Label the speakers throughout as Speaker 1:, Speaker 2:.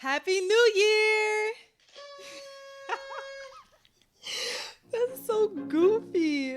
Speaker 1: Happy New Year! That's so goofy.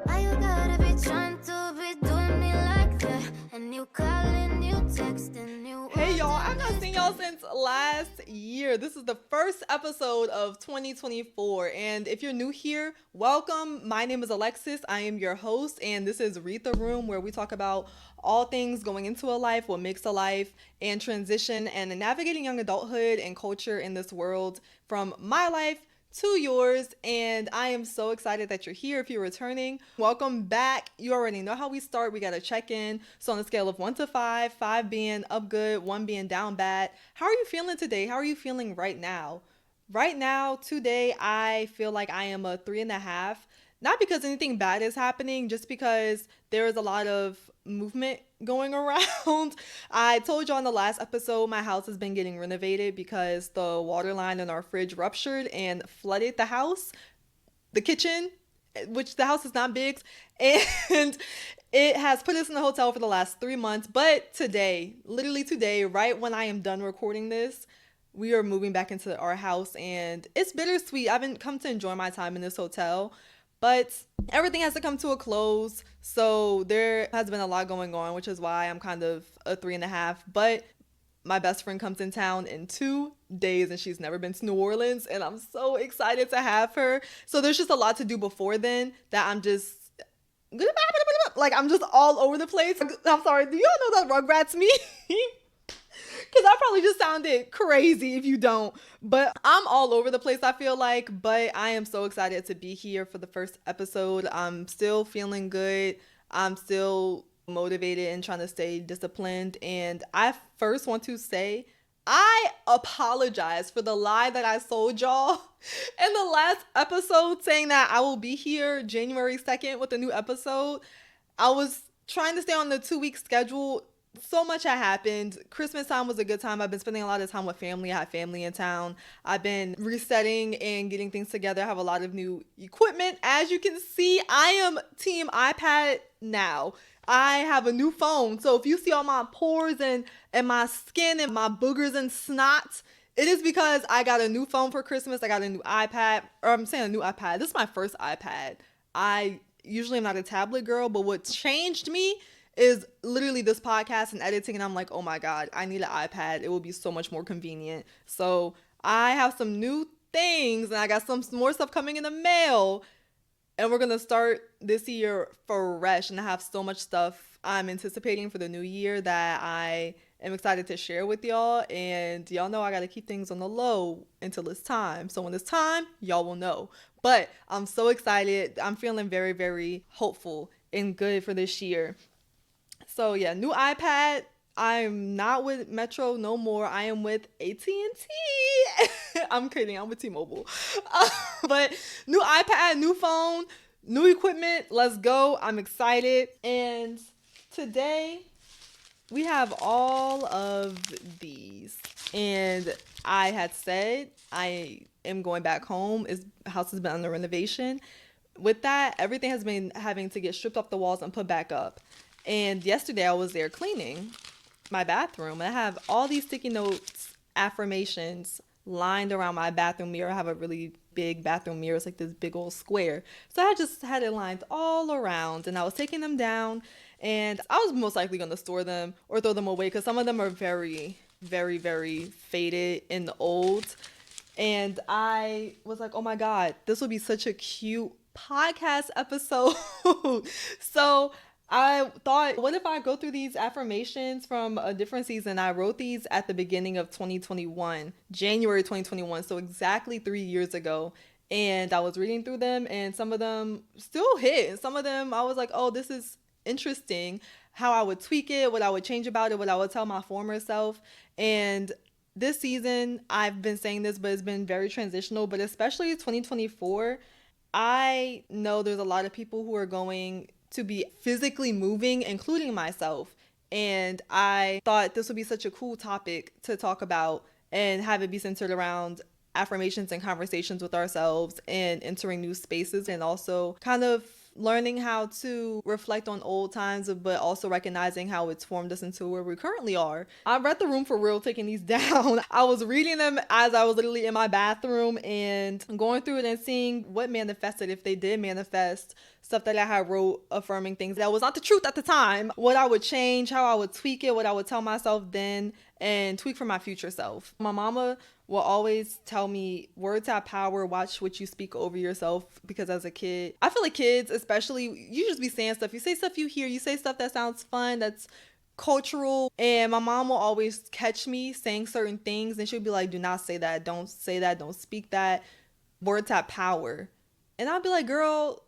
Speaker 2: Why you gotta be trying to be doing me like that? And you calling, you texting, you.
Speaker 1: Hey y'all, I've not seen y'all since last year. This is the first episode of 2024. And if you're new here, welcome. My name is Alexis. I am your host. And this is Read the Room, where we talk about all things going into a life, what makes a life, and transition, and navigating young adulthood and culture in this world from my life to yours. And I am so excited that you're here. If you're returning, welcome back. You already know how we start. We got to check in. So on a scale of 1 to 5, 5 being up good, 1 being down bad, how are you feeling today? How are you feeling right now? Right now, today, I feel like I am a 3.5. Not because anything bad is happening, just because there is a lot of movement going around. I told you on the last episode, my house has been getting renovated because the water line in our fridge ruptured and flooded the house, the kitchen, which the house is not big, and it has put us in the hotel for the last 3 months. But today, literally today, right when I am done recording this, we are moving back into our house, and it's bittersweet. I haven't come to enjoy my time in this hotel, but everything has to come to a close. So there has been a lot going on, which is why I'm kind of a 3.5. But my best friend comes in town in 2 days, and she's never been to New Orleans, and I'm so excited to have her. So there's just a lot to do before then that I'm just like, I'm just all over the place. I'm sorry, do y'all know that Rugrats me? Because I probably just sounded crazy if you don't. But I'm all over the place, I feel like. But I am so excited to be here for the first episode. I'm still feeling good. I'm still motivated and trying to stay disciplined. And I first want to say, I apologize for the lie that I sold y'all in the last episode, saying that I will be here January 2nd with a new episode. I was trying to stay on the 2-week schedule. So much had happened. Christmas time was a good time. I've been spending a lot of time with family. I have family in town. I've been resetting and getting things together. I have a lot of new equipment. As you can see, I am team iPad now. I have a new phone. So if you see all my pores and my skin and my boogers and snot, it is because I got a new phone for Christmas. I got a new iPad. Or I'm saying a new iPad. This is my first iPad. I usually am not a tablet girl, but what changed me is literally this podcast and editing, and I'm like, oh my god, I need an iPad. It will be so much more convenient. So I have some new things, and I got some more stuff coming in the mail, and we're gonna start this year fresh, and I have so much stuff I'm anticipating for the new year that I am excited to share with y'all. And y'all know I gotta keep things on the low until it's time. So when it's time, y'all will know. But I'm so excited. I'm feeling very, very hopeful and good for this year. So yeah, new iPad. I'm not with Metro no more. I am with AT&T. I'm kidding. I'm with T-Mobile. But new iPad, new phone, new equipment. Let's go. I'm excited. And today we have all of these. And I had said I am going back home. House has been under renovation. With that, everything has been having to get stripped off the walls and put back up. And yesterday I was there cleaning my bathroom, and I have all these sticky notes, affirmations lined around my bathroom mirror. I have a really big bathroom mirror. It's like this big old square. So I just had it lined all around, and I was taking them down, and I was most likely going to store them or throw them away because some of them are very, very, very faded and old. And I was like, oh my god, this would be such a cute podcast episode. So I thought, what if I go through these affirmations from a different season? I wrote these at the beginning of 2021, January 2021, so exactly 3 years ago. And I was reading through them, and some of them still hit. And some of them I was like, oh, this is interesting. How I would tweak it, what I would change about it, what I would tell my former self. And this season, I've been saying this, but it's been very transitional. But especially 2024, I know there's a lot of people who are going to be physically moving, including myself. And I thought this would be such a cool topic to talk about and have it be centered around affirmations and conversations with ourselves and entering new spaces, and also kind of learning how to reflect on old times, but also recognizing how it's formed us into where we currently are. I read The Room for real, taking these down. I was reading them as I was literally in my bathroom and going through it and seeing what manifested, if they did manifest, stuff that I had wrote affirming things that was not the truth at the time, what I would change, how I would tweak it, what I would tell myself then, and tweak for my future self. My mama will always tell me words have power, watch what you speak over yourself, because as a kid, I feel like kids especially, you just be saying stuff, you say stuff you hear, you say stuff that sounds fun, that's cultural, and my mom will always catch me saying certain things and she'll be like, do not say that, don't say that, don't speak that, words have power. And I'll be like, girl,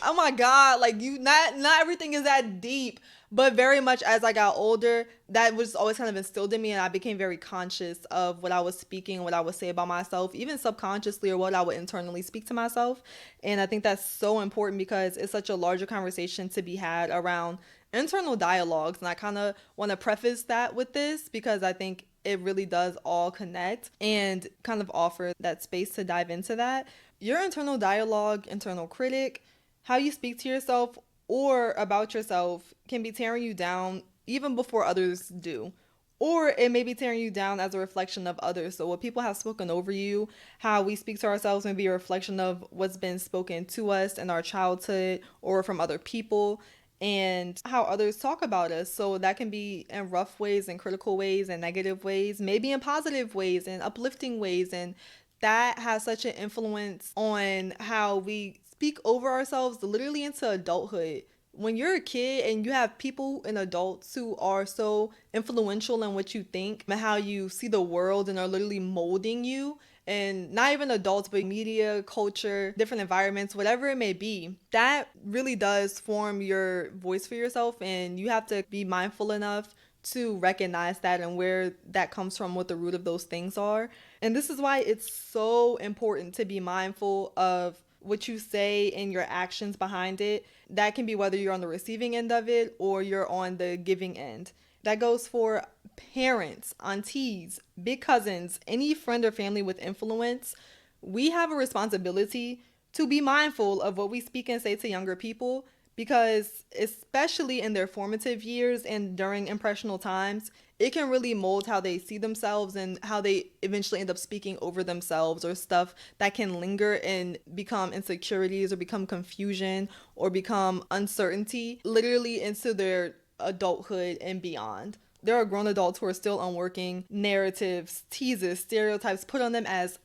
Speaker 1: oh my God, like you, not everything is that deep. But very much as I got older, that was always kind of instilled in me, and I became very conscious of what I was speaking, what I would say about myself, even subconsciously, or what I would internally speak to myself. And I think that's so important because it's such a larger conversation to be had around internal dialogues. And I kind of want to preface that with this because I think it really does all connect and kind of offer that space to dive into that. Your internal dialogue, internal critic, how you speak to yourself or about yourself can be tearing you down even before others do. Or it may be tearing you down as a reflection of others. So what people have spoken over you, how we speak to ourselves may be a reflection of what's been spoken to us in our childhood or from other people, and how others talk about us. So that can be in rough ways and critical ways and negative ways, maybe in positive ways and uplifting ways. And that has such an influence on how we speak over ourselves literally into adulthood. When you're a kid and you have people and adults who are so influential in what you think and how you see the world and are literally molding you, and not even adults, but media, culture, different environments, whatever it may be, that really does form your voice for yourself. And you have to be mindful enough to recognize that and where that comes from, what the root of those things are. And this is why it's so important to be mindful of what you say and your actions behind it. That can be whether you're on the receiving end of it or you're on the giving end. That goes for parents, aunties, big cousins, any friend or family with influence. We have a responsibility to be mindful of what we speak and say to younger people, because especially in their formative years and during impressional times, it can really mold how they see themselves and how they eventually end up speaking over themselves, or stuff that can linger and become insecurities or become confusion or become uncertainty literally into their adulthood and beyond. There are grown adults who are still unworking narratives, teases, stereotypes put on them as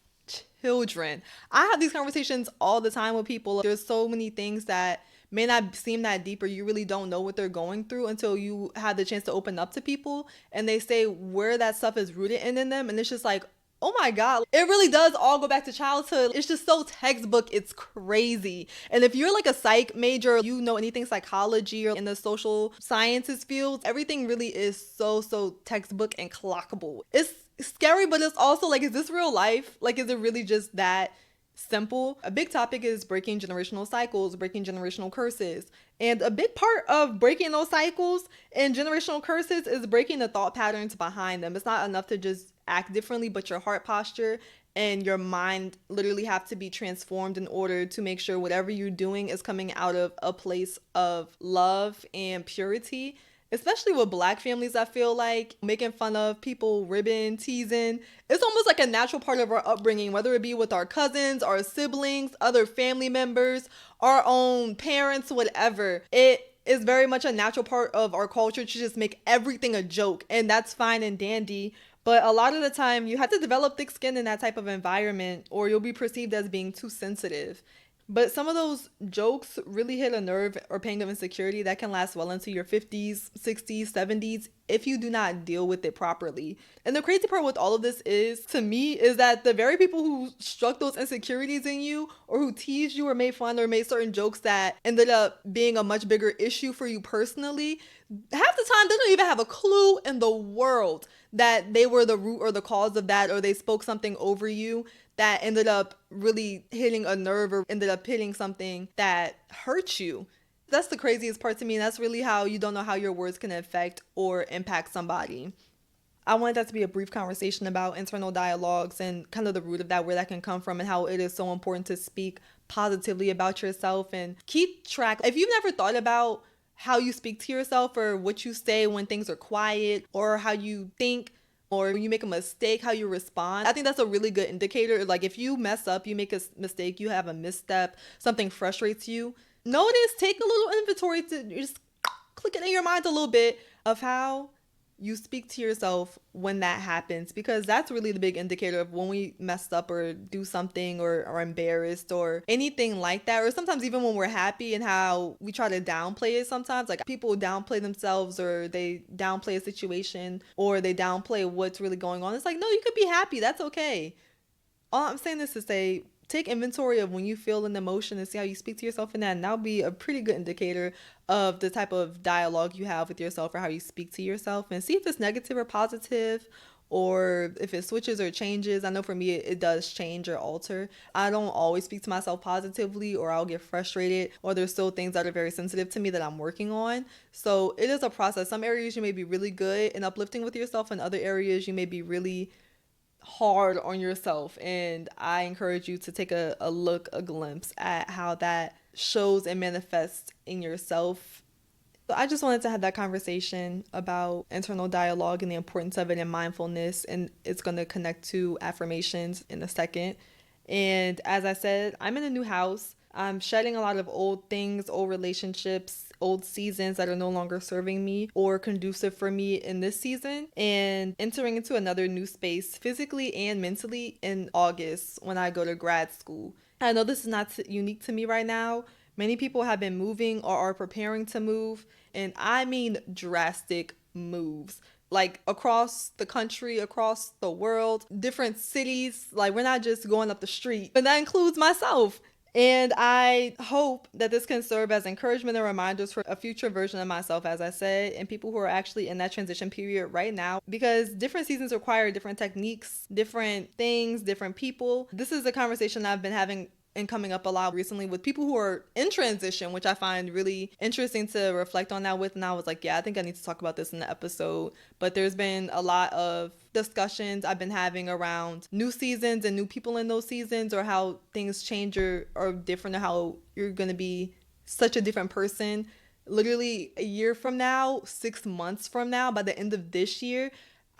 Speaker 1: children. I have these conversations all the time with people. There's so many things that may not seem that deep, or you really don't know what they're going through until you have the chance to open up to people and they say where that stuff is rooted in them. And it's just like, oh my God, it really does all go back to childhood. It's just so textbook. It's crazy. And if you're like a psych major, you know anything psychology or in the social sciences field, everything really is so textbook and clockable. It's scary, but it's also like, is this real life? Like, is it really just that simple? A big topic is breaking generational cycles, breaking generational curses. And a big part of breaking those cycles and generational curses is breaking the thought patterns behind them. It's not enough to just act differently, but your heart posture and your mind literally have to be transformed in order to make sure whatever you're doing is coming out of a place of love and purity. Especially with Black families, I feel like making fun of people, ribbing, teasing, it's almost like a natural part of our upbringing, whether it be with our cousins, our siblings, other family members, our own parents, whatever. It is very much a natural part of our culture to just make everything a joke, and that's fine and dandy. But a lot of the time, you have to develop thick skin in that type of environment, or you'll be perceived as being too sensitive. But some of those jokes really hit a nerve or pain of insecurity that can last well into your 50s, 60s, 70s if you do not deal with it properly. And the crazy part with all of this is, to me, is that the very people who struck those insecurities in you, or who teased you or made fun or made certain jokes that ended up being a much bigger issue for you personally, half the time they don't even have a clue in the world that they were the root or the cause of that, or they spoke something over you that ended up really hitting a nerve or ended up hitting something that hurt you. That's the craziest part to me. And that's really how you don't know how your words can affect or impact somebody. I wanted that to be a brief conversation about internal dialogues and kind of the root of that, where that can come from, and how it is so important to speak positively about yourself and keep track. If you've never thought about how you speak to yourself or what you say when things are quiet, or how you think, or when you make a mistake, how you respond, I think that's a really good indicator. Like if you mess up, you make a mistake, you have a misstep, something frustrates you, notice, take a little inventory to just click it in your mind a little bit of how you speak to yourself when that happens, because that's really the big indicator of when we messed up or do something or are embarrassed or anything like that. Or sometimes even when we're happy and how we try to downplay it sometimes. Like people downplay themselves, or they downplay a situation, or they downplay what's really going on. It's like, no, you could be happy. That's okay. All I'm saying is to say, take inventory of when you feel an emotion and see how you speak to yourself in that. And that'll be a pretty good indicator of the type of dialogue you have with yourself or how you speak to yourself, and see if it's negative or positive, or if it switches or changes. I know for me, it does change or alter. I don't always speak to myself positively, or I'll get frustrated, or there's still things that are very sensitive to me that I'm working on. So it is a process. Some areas you may be really good and uplifting with yourself, and other areas you may be really hard on yourself. And I encourage you to take a glimpse at how that shows and manifests in yourself. So I just wanted to have that conversation about internal dialogue and the importance of it and mindfulness, and it's going to connect to affirmations in a second. And as I said, I'm in a new house. I'm shedding a lot of old things, old relationships, old seasons that are no longer serving me or conducive for me in this season, and entering into another new space physically and mentally in August when I go to grad school. I know this is not unique to me right now. Many people have been moving or are preparing to move, and I mean drastic moves. Like across the country, across the world, different cities. Like we're not just going up the street, but that includes myself. And I hope that this can serve as encouragement and reminders for a future version of myself, as I said, and people who are actually in that transition period right now, because different seasons require different techniques, different things, different people. This is a conversation I've been having and coming up a lot recently with people who are in transition, which I find really interesting to reflect on that with. And I was like, yeah, I think I need to talk about this in the episode. But there's been a lot of discussions I've been having around new seasons and new people in those seasons, or how things change or are different, or how you're going to be such a different person literally a year from now, 6 months from now, by the end of this year.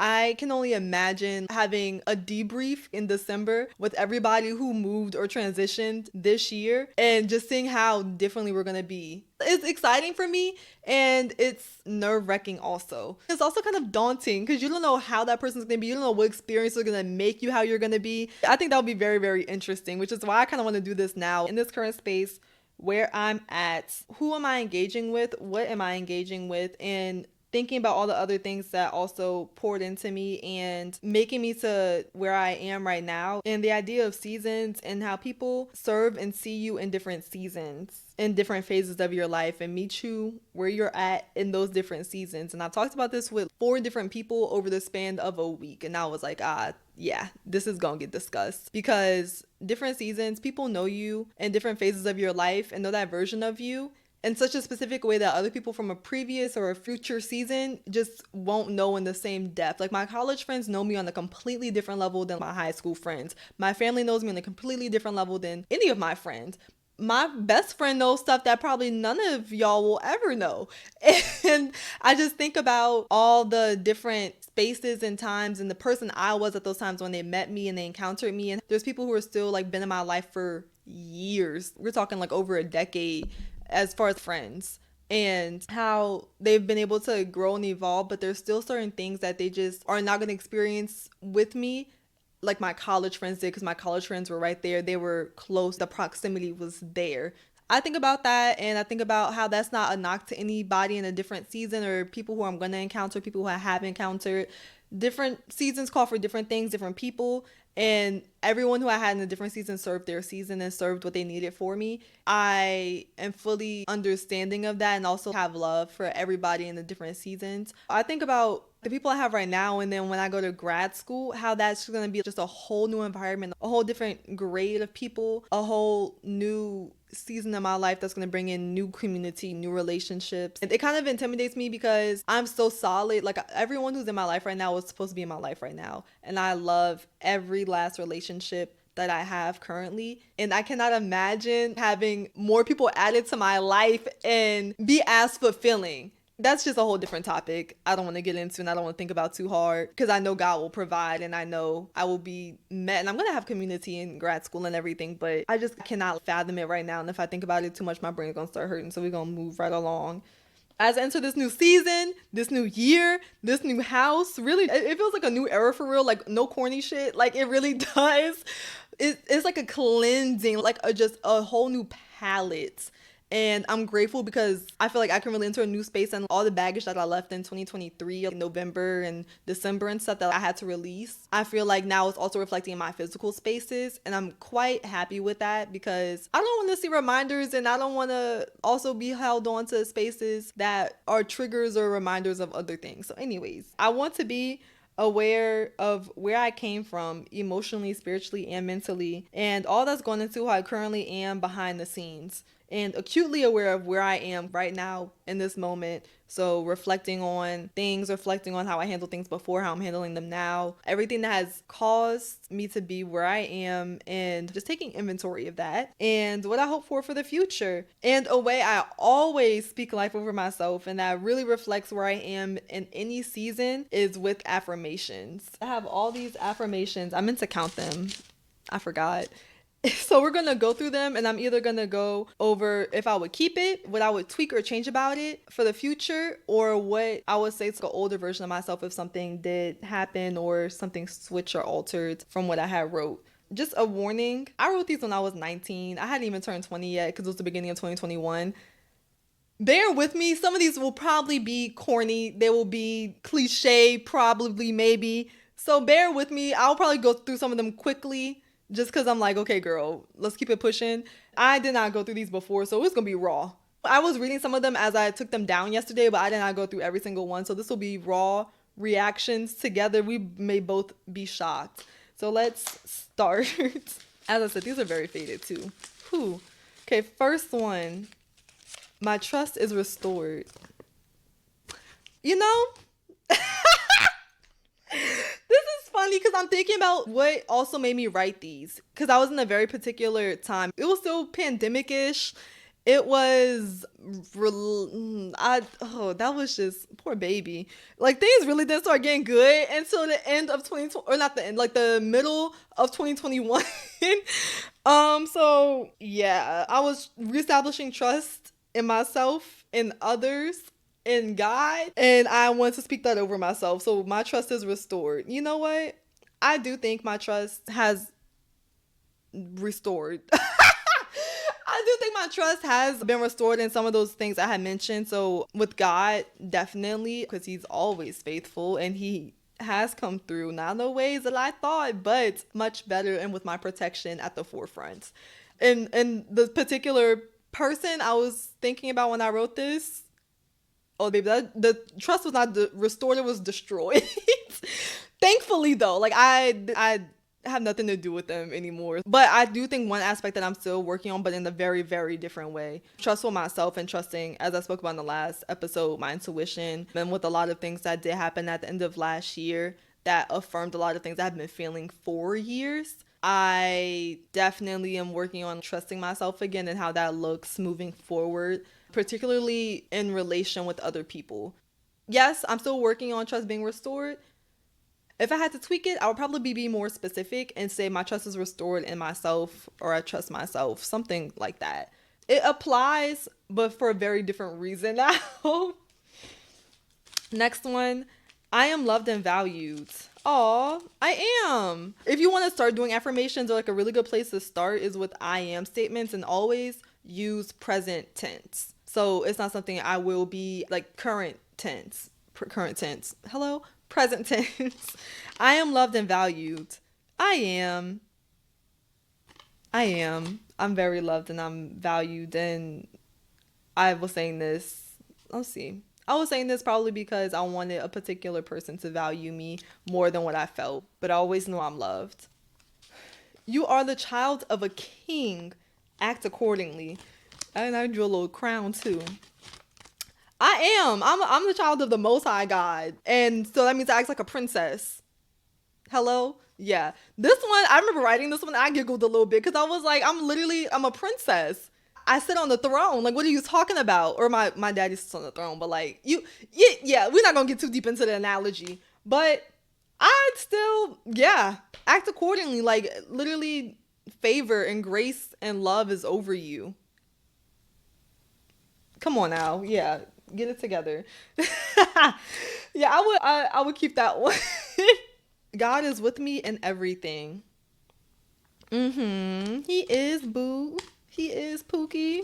Speaker 1: I can only imagine having a debrief in December with everybody who moved or transitioned this year, and just seeing how differently we're going to be. It's exciting for me, and it's nerve-wracking also. It's also kind of daunting because you don't know how that person's going to be. You don't know what experience is going to make you how you're going to be. I think that'll be very, very interesting, which is why I kind of want to do this now in this current space where I'm at. Who am I engaging with? What am I engaging with? And thinking about all the other things that also poured into me and making me to where I am right now. And the idea of seasons and how people serve and see you in different seasons, in different phases of your life, and meet you where you're at in those different seasons. And I talked about this with 4 different people over the span of a week. And I was like, yeah, this is gonna get discussed, because different seasons, people know you in different phases of your life and know that version of you in such a specific way that other people from a previous or a future season just won't know in the same depth. Like my college friends know me on a completely different level than my high school friends. My family knows me on a completely different level than any of my friends. My best friend knows stuff that probably none of y'all will ever know. And I just think about all the different spaces and times and the person I was at those times when they met me and they encountered me. And there's people who are still like been in my life for years. We're talking like over a decade as far as friends, and how they've been able to grow and evolve, but there's still certain things that they just are not going to experience with me like my college friends did, because my college friends were right there. They were close. The proximity was there. I think about that, and I think about how that's not a knock to anybody in a different season, or people who I'm going to encounter, people who I have encountered. Different seasons call for different things, different people, and everyone who I had in a different season served their season and served what they needed for me. I am fully understanding of that, and also have love for everybody in the different seasons. I think about the people I have right now, and then when I go to grad school, how that's going to be just a whole new environment, a whole different grade of people, a whole new season of my life that's going to bring in new community, new relationships. It kind of intimidates me because I'm so solid. Like everyone who's in my life right now is supposed to be in my life right now, and I love every last relationship that I have currently. And I cannot imagine having more people added to my life and be as fulfilling. That's just a whole different topic I don't want to get into and I don't want to think about too hard, because I know God will provide and I know I will be met and I'm going to have community in grad school and everything, but I just cannot fathom it right now. And if I think about it too much, my brain's going to start hurting. So we're going to move right along. As I enter this new season, this new year, this new house, really, it feels like a new era for real. Like, no corny shit. Like, it really does. It's like a cleansing, like just a whole new palette. And I'm grateful because I feel like I can really enter a new space, and all the baggage that I left in 2023, like November and December and stuff that I had to release, I feel like now it's also reflecting in my physical spaces. And I'm quite happy with that because I don't want to see reminders, and I don't want to also be held on to spaces that are triggers or reminders of other things. So anyways, I want to be aware of where I came from emotionally, spiritually, and mentally, and all that's going into how I currently am behind the scenes, and acutely aware of where I am right now in this moment. So reflecting on things, reflecting on how I handled things before, how I'm handling them now, everything that has caused me to be where I am, and just taking inventory of that and what I hope for the future. And a way I always speak life over myself, and that really reflects where I am in any season, is with affirmations. I have all these affirmations. I meant to count them. I forgot. So we're going to go through them, and I'm either going to go over if I would keep it, what I would tweak or change about it for the future, or what I would say to an older version of myself if something did happen or something switched or altered from what I had wrote. Just a warning, I wrote these when I was 19. I hadn't even turned 20 yet because it was the beginning of 2021. Bear with me. Some of these will probably be corny. They will be cliche, probably, maybe. So bear with me. I'll probably go through some of them quickly, just because I'm like, okay, girl, let's keep it pushing. I did not go through these before, so it's going to be raw. I was reading some of them as I took them down yesterday, but I did not go through every single one. So this will be raw reactions together. We may both be shocked. So let's start. As I said, these are very faded too. Whew. Okay, first one. My trust is restored. You know, this is funny because I'm thinking about what also made me write these, because I was in a very particular time. It was still pandemic-ish. It was that was just poor baby. Like, things really didn't start getting good until the end of 2020, or not the end, like the middle of 2021. So yeah, I was reestablishing trust in myself, in others, in God, and I want to speak that over myself. So my trust is restored. You know what? I do think my trust has restored. I do think my trust has been restored in some of those things I had mentioned. So with God, definitely, because he's always faithful and he has come through, not in the ways that I thought, but much better, and with my protection at the forefront. And the particular person I was thinking about when I wrote this, oh baby, the trust was not restored, it was destroyed. Thankfully though, like I have nothing to do with them anymore. But I do think one aspect that I'm still working on, but in a very, very different way. Trust with myself, and trusting, as I spoke about in the last episode, my intuition, and with a lot of things that did happen at the end of last year that affirmed a lot of things I've been feeling for years. I definitely am working on trusting myself again, and how that looks moving forward, particularly in relation with other people. Yes, I'm still working on trust being restored. If I had to tweak it, I would probably be more specific and say my trust is restored in myself, or I trust myself, something like that. It applies, but for a very different reason now. Next one, I am loved and valued. Aw, I am. If you want to start doing affirmations, or like a really good place to start is with I am statements, and always use present tense. So it's not something I will be, like current tense. Hello? Present tense. I am loved and valued. I am. I'm very loved and I'm valued. And I was saying this, let's see. I was saying this probably because I wanted a particular person to value me more than what I felt. But I always know I'm loved. You are the child of a king. Act accordingly. And I drew a little crown too. I am. I'm the child of the Most High God. And so that means I act like a princess. Hello? Yeah. This one, I remember writing this one. I giggled a little bit because I was like, I'm a princess. I sit on the throne. Like, what are you talking about? Or my daddy sits on the throne. But like, yeah, we're not going to get too deep into the analogy. But I'd still, yeah, act accordingly. Like, literally, favor and grace and love is over you. Come on now. Yeah, get it together. Yeah, I would keep that one. God is with me in everything. He is, boo. He is, Pookie.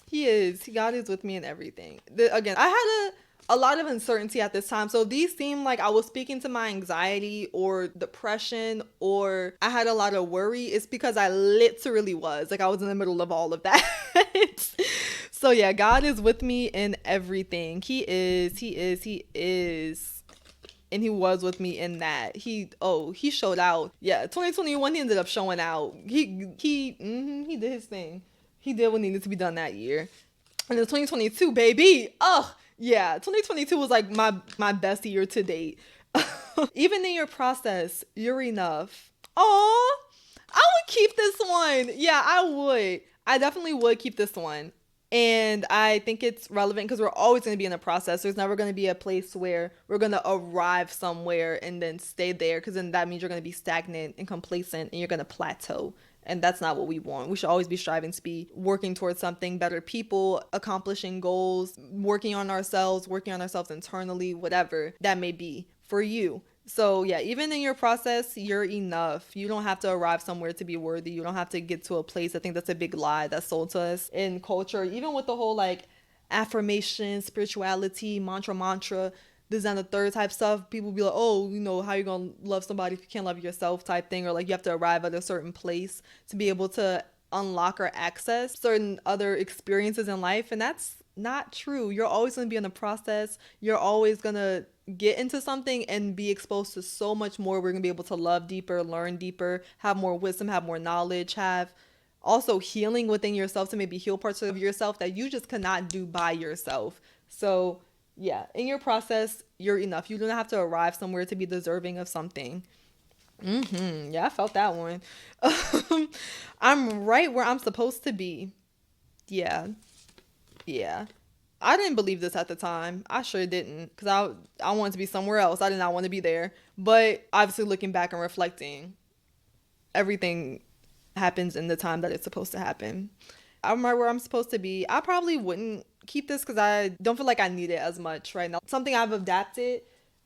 Speaker 1: He is. God is with me in everything. Again, I had a lot of uncertainty at this time. So these seem like I was speaking to my anxiety or depression, or I had a lot of worry. It's because I literally was. Like, I was in the middle of all of that. So yeah, God is with me in everything. He is. And he was with me in that. He showed out. Yeah, 2021, he ended up showing out. He did his thing. He did what needed to be done that year. And then 2022, baby. Oh, yeah. 2022 was like my best year to date. Even in your process, you're enough. Aw, I would keep this one. Yeah, I would. I definitely would keep this one. And I think it's relevant because we're always going to be in a process. There's never going to be a place where we're going to arrive somewhere and then stay there, because then that means you're going to be stagnant and complacent and you're going to plateau. And that's not what we want. We should always be striving to be working towards something, better people, accomplishing goals, working on ourselves internally, whatever that may be for you. So yeah, even in your process, you're enough. You don't have to arrive somewhere to be worthy. You don't have to get to a place. I think that's a big lie that's sold to us in culture. Even with the whole like affirmation, spirituality, mantra, this and the third type stuff, people be like, oh, how you gonna love somebody if you can't love yourself type thing, or like you have to arrive at a certain place to be able to unlock or access certain other experiences in life. And that's not true. You're always going to be in the process. You're always going to get into something and be exposed to so much more. We're going to be able to love deeper, learn deeper, have more wisdom, have more knowledge, have also healing within yourself to maybe heal parts of yourself that you just cannot do by yourself. So yeah, in your process, you're enough. You don't have to arrive somewhere to be deserving of something. Yeah, I felt that one. I'm right where I'm supposed to be. Yeah. I didn't believe this at the time. I sure didn't, because I wanted to be somewhere else. I did not want to be there. But obviously, looking back and reflecting, everything happens in the time that it's supposed to happen. I'm right where I'm supposed to be. I probably wouldn't keep this because I don't feel like I need it as much right now. Something I've adapted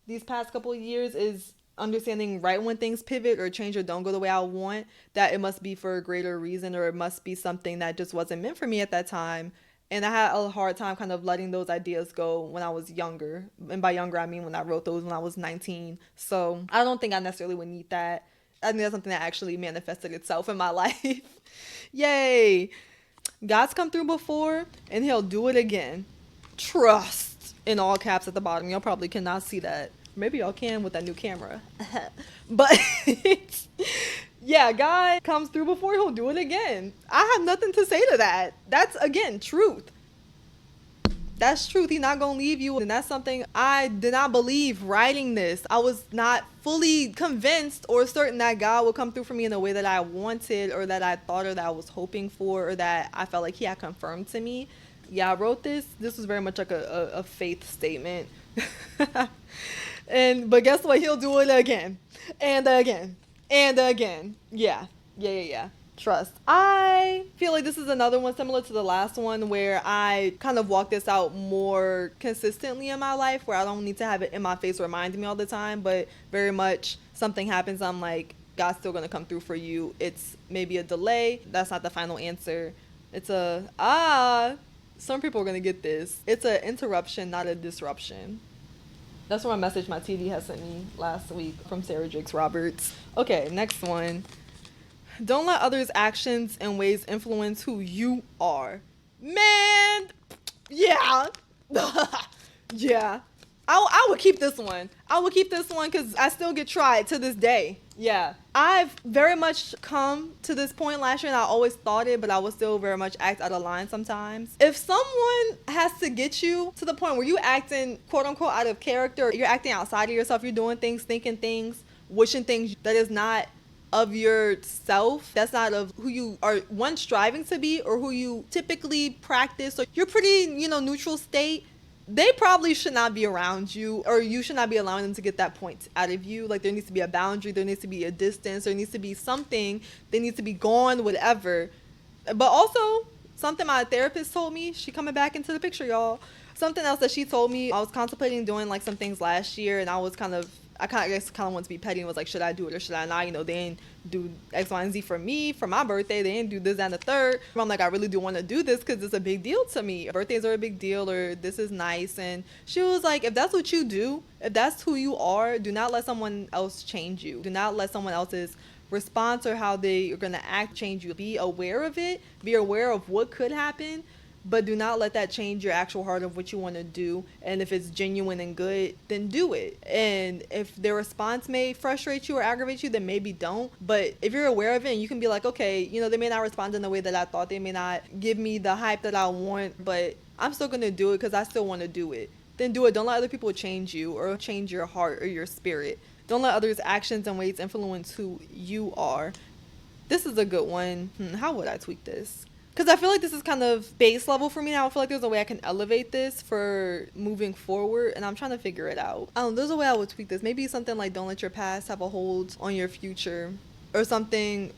Speaker 1: these past couple of years is understanding right when things pivot or change or don't go the way I want, that it must be for a greater reason, or it must be something that just wasn't meant for me at that time. And I had a hard time kind of letting those ideas go when I was younger. And by younger, I mean when I wrote those when I was 19. So I don't think I necessarily would need that. I think that's something that actually manifested itself in my life. Yay. God's come through before and he'll do it again. Trust, in all caps at the bottom. Y'all probably cannot see that. Maybe y'all can with that new camera. But yeah, God comes through before, he'll do it again. I have nothing to say to that. That's, again, truth. That's truth. He's not going to leave you. And that's something I did not believe writing this. I was not fully convinced or certain that God would come through for me in a way that I wanted, or that I thought, or that I was hoping for, or that I felt like he had confirmed to me. Yeah, I wrote this. This was very much like a faith statement. But guess what? He'll do it again. And again. And again. Yeah. Trust. I feel like this is another one similar to the last one, where I kind of walk this out more consistently in my life, where I don't need to have it in my face reminding me all the time, but very much something happens, I'm like, God's still going to come through for you. It's maybe a delay. That's not the final answer. It's some people are going to get this. It's an interruption, not a disruption. That's what my message my TD has sent me last week from Sarah Jakes Roberts. Okay, next one. Don't let others' actions and ways influence who you are. Man, yeah. Yeah. I would keep this one. I would keep this one because I still get tried to this day. Yeah. I've very much come to this point last year, and I always thought it, but I would still very much act out of line sometimes. If someone has to get you to the point where you acting, quote unquote, out of character, you're acting outside of yourself, you're doing things, thinking things, wishing things that is not of yourself, that's not of who you are one striving to be or who you typically practice, or your pretty, neutral state, they probably should not be around you, or you should not be allowing them to get that point out of you. Like, there needs to be a boundary, there needs to be a distance, there needs to be something, they need to be gone, whatever. But also, something my therapist told me, she coming back into the picture, y'all. Something else that she told me, I was contemplating doing like some things last year, and I guess wanted to be petty and was like, should I do it or should I not? They didn't do X, Y, and Z for me for my birthday. They didn't do this and the third. I'm like, I really do want to do this because it's a big deal to me. Birthdays are a big deal, or this is nice. And she was like, if that's what you do, if that's who you are, do not let someone else change you. Do not let someone else's response or how they are going to act change you. Be aware of it. Be aware of what could happen. But do not let that change your actual heart of what you want to do. And if it's genuine and good, then do it. And if their response may frustrate you or aggravate you, then maybe don't. But if you're aware of it and you can be like, okay, they may not respond in the way that I thought. They may not give me the hype that I want, but I'm still going to do it because I still want to do it. Then do it. Don't let other people change you or change your heart or your spirit. Don't let others' actions and ways influence who you are. This is a good one. How would I tweak this? Because I feel like this is kind of base level for me now. I feel like there's a way I can elevate this for moving forward, and I'm trying to figure it out. I don't know, there's a way I would tweak this. Maybe something like, don't let your past have a hold on your future, or something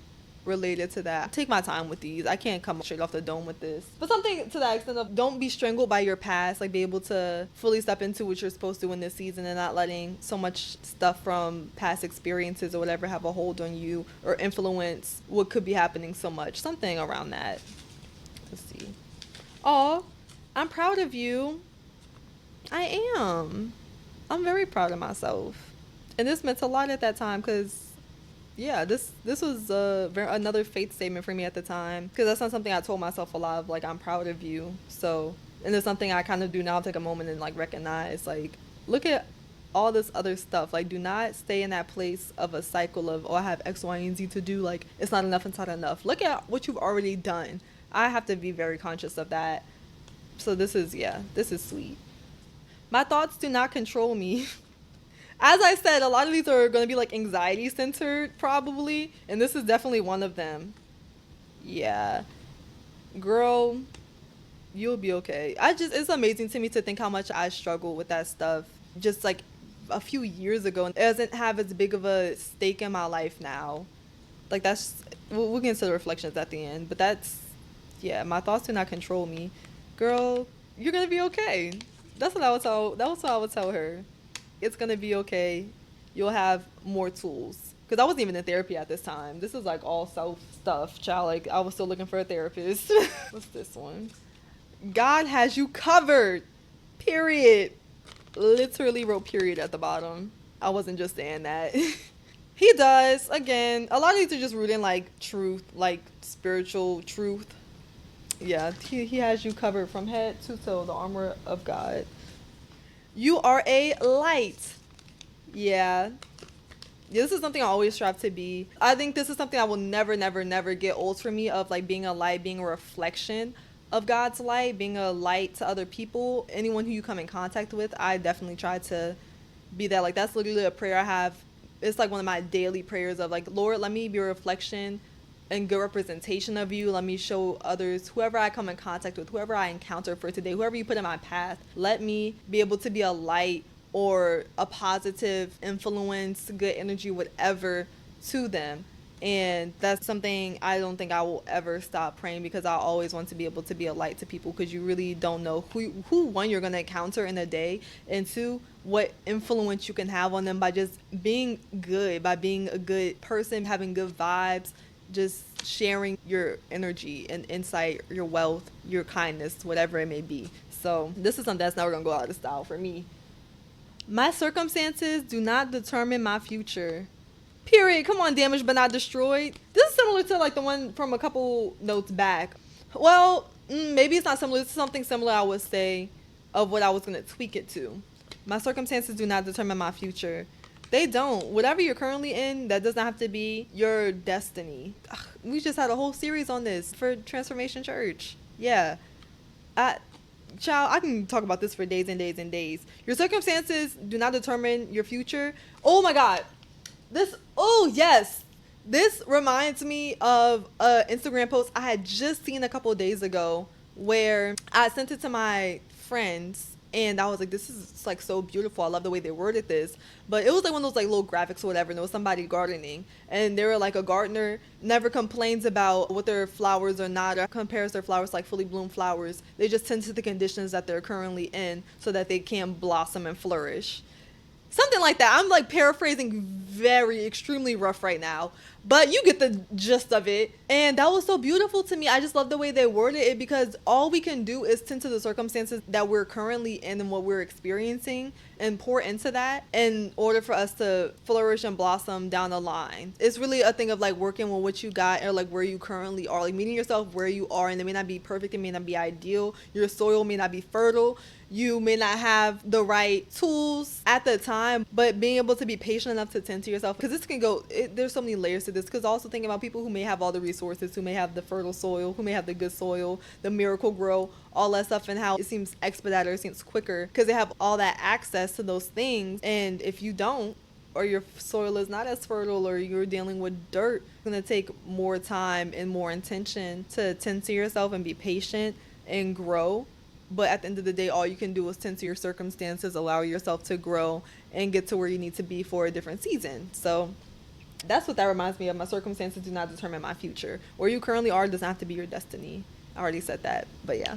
Speaker 1: related to that. Take my time with these. I can't come straight off the dome with this. But something to that extent of, don't be strangled by your past. Like, be able to fully step into what you're supposed to in this season, and not letting so much stuff from past experiences or whatever have a hold on you or influence what could be happening so much. Something around that. Let's see. Oh, I'm proud of you. I am. I'm very proud of myself. And this meant a lot at that time because, yeah, this was another faith statement for me at the time. Because that's not something I told myself a lot of, like, I'm proud of you. So, and it's something I kind of do now, take a moment and, like, recognize, like, look at all this other stuff. Like, do not stay in that place of a cycle of, oh, I have X, Y, and Z to do. Like, it's not enough, it's not enough. Look at what you've already done. I have to be very conscious of that. So this is sweet. My thoughts do not control me. As I said, a lot of these are going to be like anxiety centered probably. And this is definitely one of them. Yeah. Girl, you'll be okay. It's amazing to me to think how much I struggled with that stuff just like a few years ago. It doesn't have as big of a stake in my life now. Like, we'll get into the reflections at the end. But yeah, my thoughts do not control me. Girl, you're going to be okay. That was what I would tell her. It's going to be okay. You'll have more tools. Because I wasn't even in therapy at this time. This is like all self stuff, child. Like, I was still looking for a therapist. What's this one? God has you covered. Period. Literally wrote period at the bottom. I wasn't just saying that. He does. Again, a lot of these are just rooted in like truth, like spiritual truth. Yeah, he has you covered from head to toe, the armor of God. You are a light. Yeah. This is something I always strive to be. I think this is something I will never, never, never get old for me, of like being a light, being a reflection of God's light, being a light to other people. Anyone who you come in contact with, I definitely try to be that. Like, that's literally a prayer I have. It's like one of my daily prayers of like, Lord, let me be a reflection and good representation of you. Let me show others, whoever I come in contact with, whoever I encounter for today, whoever you put in my path, let me be able to be a light or a positive influence, good energy, whatever, to them. And that's something I don't think I will ever stop praying, because I always want to be able to be a light to people, because you really don't know who one, you're going to encounter in a day, and two, what influence you can have on them by just being good, by being a good person, having good vibes, just sharing your energy and insight, your wealth, your kindness, whatever it may be. So this is something that's never going to go out of style for me. My circumstances do not determine my future. Period. Come on, damaged but not destroyed. This is similar to like the one from a couple notes back. Well, maybe it's not similar. It's something similar, I would say, of what I was going to tweak it to. My circumstances do not determine my future. They don't. Whatever you're currently in, that doesn't have to be your destiny. Ugh, we just had a whole series on this for Transformation Church. Yeah. Child, I can talk about this for days and days and days. Your circumstances do not determine your future. Oh my God. Oh yes, this reminds me of a Instagram post I had just seen a couple of days ago where I sent it to my friends and I was like, this is like so beautiful. I love the way they worded this. But it was like one of those like little graphics or whatever, and it was somebody gardening. And they were like, a gardener never complains about what their flowers are not, or compares their flowers to like fully bloomed flowers. They just tend to the conditions that they're currently in so that they can blossom and flourish. Something like that. I'm like paraphrasing very extremely rough right now, but you get the gist of it. And that was so beautiful to me. I just love the way they worded it, because all we can do is tend to the circumstances that we're currently in and what we're experiencing, and pour into that in order for us to flourish and blossom down the line. It's really a thing of like working with what you got, or like where you currently are, like meeting yourself where you are. And it may not be perfect, it may not be ideal, your soil may not be fertile, you may not have the right tools at the time, but being able to be patient enough to tend to yourself, because this can go, there's so many layers to this. Because also thinking about people who may have all the resources, who may have the fertile soil, who may have the good soil, the miracle grow, all that stuff, and how it seems expedited, it seems quicker because they have all that access to those things. And if you don't, or your soil is not as fertile, or you're dealing with dirt, it's going to take more time and more intention to tend to yourself and be patient and grow. But at the end of the day, all you can do is tend to your circumstances, allow yourself to grow and get to where you need to be for a different season. So that's what that reminds me of. My circumstances do not determine my future. Where you currently are does not have to be your destiny. I already said that, but yeah.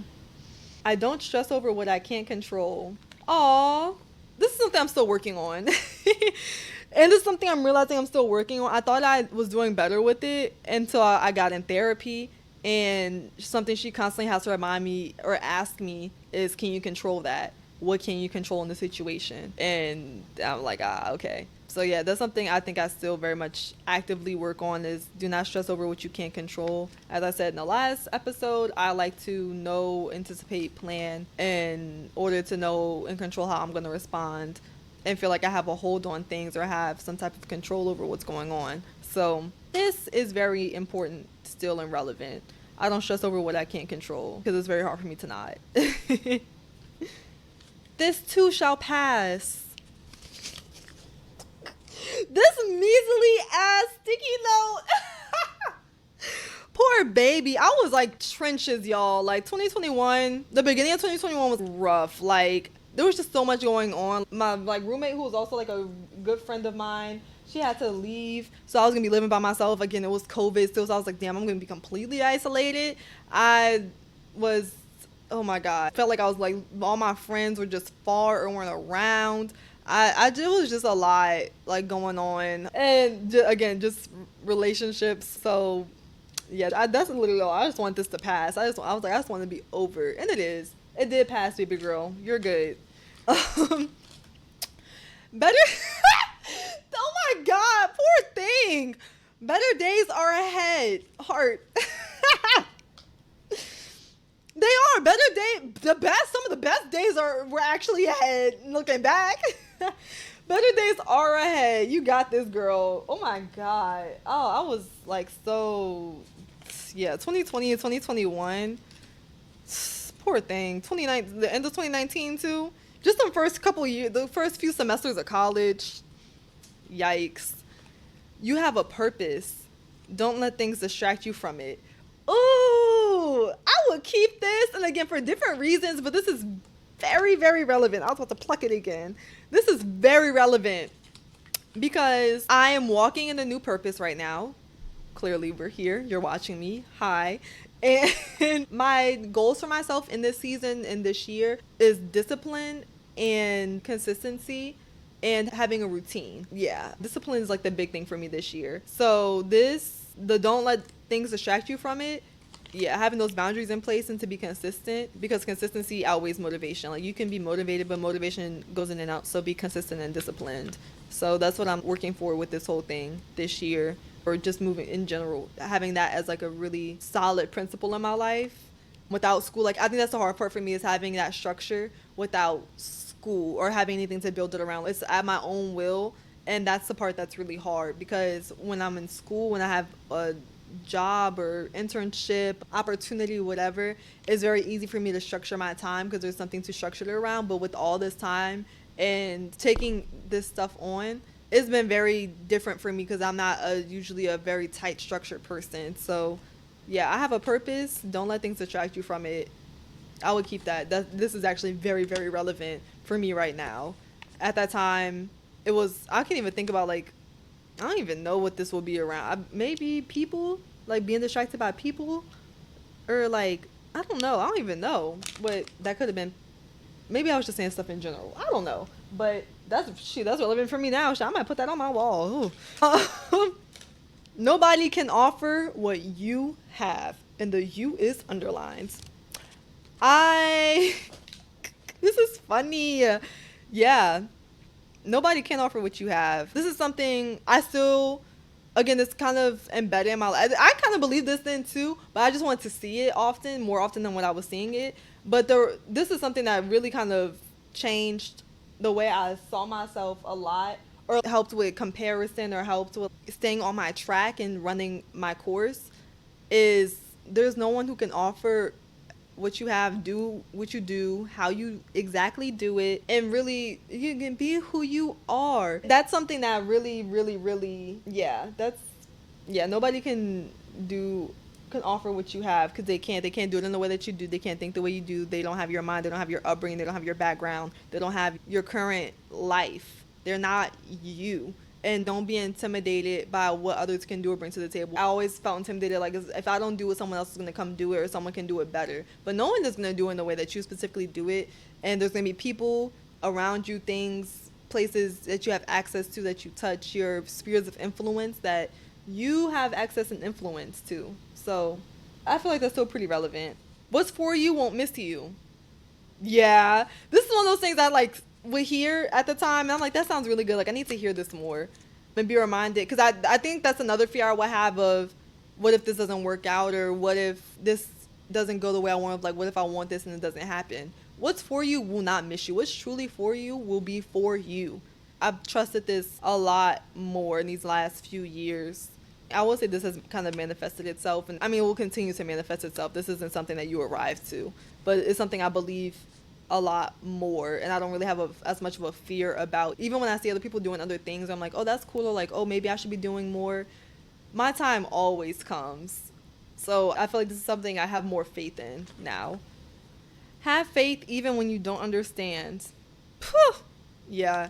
Speaker 1: I don't stress over what I can't control. Aw, this is something I'm still working on. And it's something I'm realizing I'm still working on. I thought I was doing better with it until I got in therapy. And something she constantly has to remind me or ask me is, can you control that? What can you control in the situation? And I'm like, okay. So yeah, that's something I think I still very much actively work on, is do not stress over what you can't control. As I said in the last episode, I like to know, anticipate, plan in order to know and control how I'm going to respond and feel like I have a hold on things or have some type of control over what's going on. So this is very important still and relevant. I don't stress over what I can't control because it's very hard for me to not. This too shall pass. This measly ass sticky note. Poor baby. I was like trenches, y'all. Like 2021, the beginning of 2021 was rough. Like there was just so much going on. My like roommate, who was also like a good friend of mine, she had to leave, so I was gonna be living by myself again. It was COVID still, so I was like, damn, I'm gonna be completely isolated. I was, oh my god, felt like I was like, all my friends were just far or weren't around. It was just a lot like going on, and again, just relationships. So yeah, that's literally all. I just want this to pass. I was like, I just want to be over, and it is. It did pass, baby girl. You're good. Better. Oh my god, poor thing. Better days are ahead. Heart. They are better day. The best. Some of the best days were actually ahead. Looking back, better days are ahead. You got this, girl. Oh my god. Oh, I was like so. Yeah, 2020 and 2021. Poor thing. The end of 2019 too. Just the first couple years, the first few semesters of college. Yikes. You have a purpose. Don't let things distract you from it. Ooh, I would keep this, and again for different reasons, but this is very, very relevant. I was about to pluck it again. This is very relevant because I am walking in a new purpose right now. Clearly, we're here. You're watching me. Hi. And my goals for myself in this season and this year is discipline and consistency and having a routine. Yeah, discipline is like the big thing for me this year. So don't let things distract you from it. Yeah, having those boundaries in place and to be consistent, because consistency outweighs motivation. Like you can be motivated, but motivation goes in and out. So be consistent and disciplined. So that's what I'm working for with this whole thing this year, or just moving in general, having that as like a really solid principle in my life. Without school, like I think that's the hard part for me, is having that structure without school or having anything to build it around. It's at my own will, and that's the part that's really hard, because when I'm in school, when I have a job or internship opportunity, whatever, it's very easy for me to structure my time because there's something to structure it around. But with all this time and taking this stuff on, it's been very different for me because I'm not usually a very tight structured person. So yeah, I have a purpose. Don't let things distract you from it. I would keep that. This is actually very, very relevant for me right now. At that time, it was, I can't even think about like, I don't even know what this will be around. Maybe people, like being distracted by people, or like, I don't know. I don't even know what that could have been. Maybe I was just saying stuff in general. I don't know. But that's relevant for me now. Shit, I might put that on my wall. Nobody can offer what you have. And the you is underlined. I this is funny. Yeah. Nobody can offer what you have. This is something I still, again, it's kind of embedded in my life. I kind of believe this then too, but I just wanted to see it more often than when I was seeing it. But this is something that really kind of changed the way I saw myself a lot, or helped with comparison, or helped with staying on my track and running my course, is there's no one who can offer what you have, do what you do, how you exactly do it, and really you can be who you are. That's something that really, really, really, nobody can offer what you have, because they can't do it in the way that you do. They can't think the way you do. They don't have your mind. They don't have your upbringing. They don't have your background. They don't have your current life. They're not you. And don't be intimidated by what others can do or bring to the table. I always felt intimidated, like if I don't do it, someone else is going to come do it, or someone can do it better. But no one is going to do it in the way that you specifically do it. And there's going to be people around you, things, places that you have access to, that you touch, your spheres of influence that you have access and influence to. So I feel like that's still pretty relevant. What's for you won't miss you. Yeah. This is one of those things I like would hear at the time, and I'm like, that sounds really good. Like, I need to hear this more and be reminded, because I think that's another fear I would have of, what if this doesn't work out, or what if this doesn't go the way I want. Like, what if I want this and it doesn't happen? What's for you will not miss you. What's truly for you will be for you. I've trusted this a lot more in these last few years. I will say this has kind of manifested itself, and I mean, it will continue to manifest itself. This isn't something that you arrive to, but it's something I believe a lot more, and I don't really have as much of a fear about. Even when I see other people doing other things, I'm like, oh, that's cool, or like, oh, maybe I should be doing more. My time always comes. So I feel like this is something I have more faith in now. Have faith even when you don't understand. Whew. Yeah.